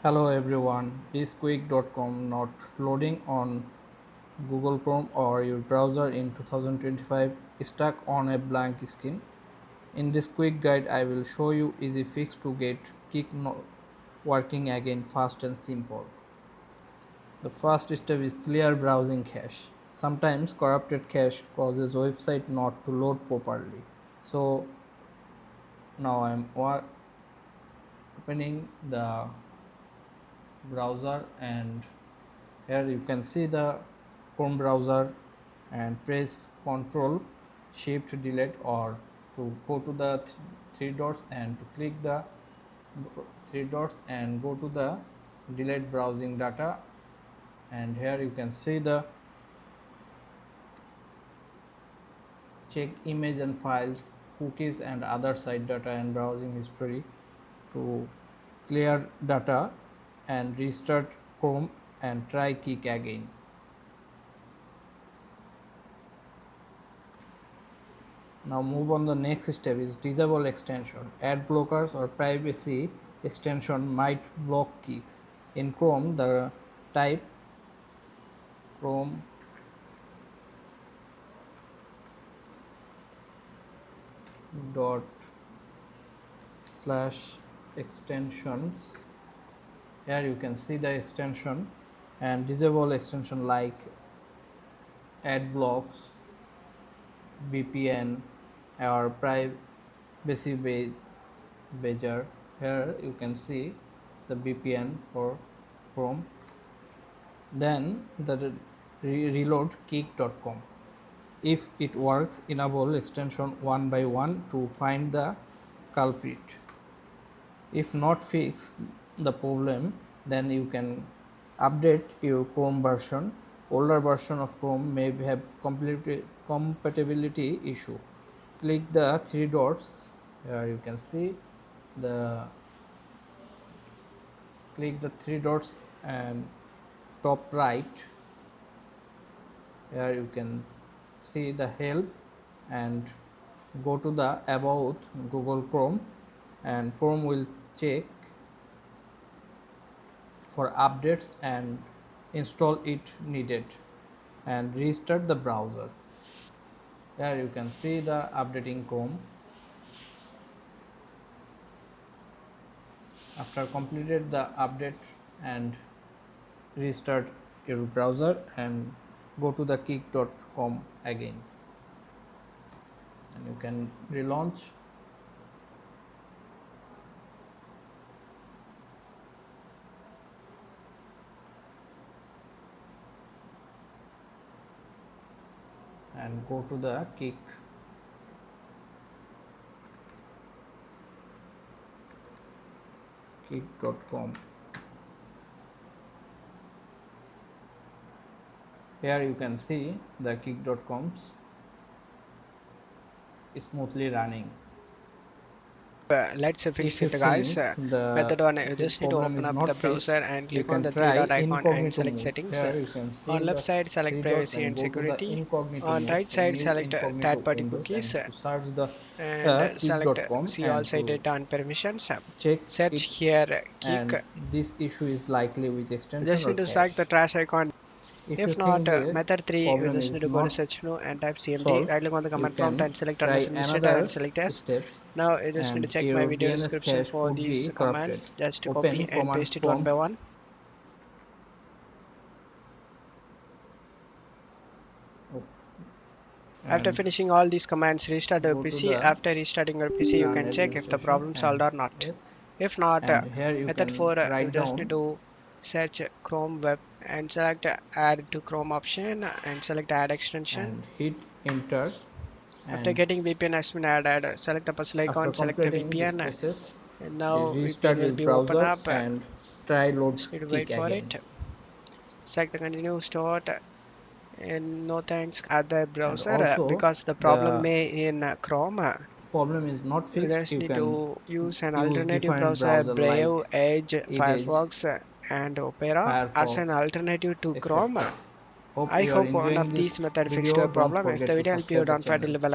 Hello everyone, isquick.com not loading on Google Chrome or your browser in 2025 stuck on a blank screen. In this quick guide I will show you easy fix to get Kick working again fast and simple. The first step is clear browsing cache. Sometimes corrupted cache causes website not to load properly. So now I am opening the browser and here you can see the Chrome browser and press Ctrl Shift Delete or to go to the three dots and to click the three dots and go to the delete browsing data, and here you can see the check image and files, cookies and other site data and browsing history to clear data and restart Chrome and try Kick again. Now move on, the next step is disable extension. Ad blockers or privacy extension might block kicks. In Chrome, the type Chrome dot slash extensions. Here you can see the extension and disable extension like ad blocks, VPN or privacy badger. Here you can see the VPN for Chrome. Then the reload kick.com. If it works, enable extension one by one to find the culprit. If not fix the problem, then you can update your Chrome version. Older version of Chrome may have compatibility issue. Click the three dots. Here you can see the click the three dots and top right. Here you can see the help and go to the about Google Chrome, and Chrome will check for updates and install it needed and restart the browser. Here you can see the updating Chrome. After completed the update and restart your browser and go to the kick.com again, and you can relaunch. And go to the kick.com. Here you can see the kick.coms smoothly running. Let's fix If you it, guys. think the Method 1, you just need to problem open is up not the fixed, browser and you click on can the three try dot icon and incognito select mode. settings. Here you can see On left the side, select three dots privacy and and go to the security. incognito On mode, right so side, new select incognito third-party windows, and cookies to search the and select kick.com see all and site to data and permissions. check Search it, here Kick. and this issue is likely with extension Just or need to select the cache. trash icon. If you If not, think this method 3, you problem just need is to go to not search menu and type CMD. solved, Right click on the you command prompt can and select run try as administrator and another select as. steps, Now you just need to and check my your video DNS description cache for could these be command. corrupted. Just copy Open and command paste it one by prompt. one. After And finishing all these commands, restart your go to PC. the After restarting your PC, you run can check if the administration problem solved and or not. yes, If not, and here you method can 4, you write just need down to search Chrome web and select add to Chrome option and select add extension. and hit enter, After and getting VPN has been added, select the puzzle after icon, select the completing this VPN, process, and now restart VPN will your be open browser up. and try load Just need to Kick wait for again. it. Select the continue start and no thanks other And browser also, because the problem the may in Chrome. problem is not You fixed, just you need can to use an use alternative different browser, browser like Brave, Edge, Edge, Firefox, and Opera as an Firefox, alternative to Chrome. etc. Hope I you are hope one enjoying of these this methods fixed video. your Don't problem. If the forget to video helped you, subscribe the don't forget to channel. leave a like.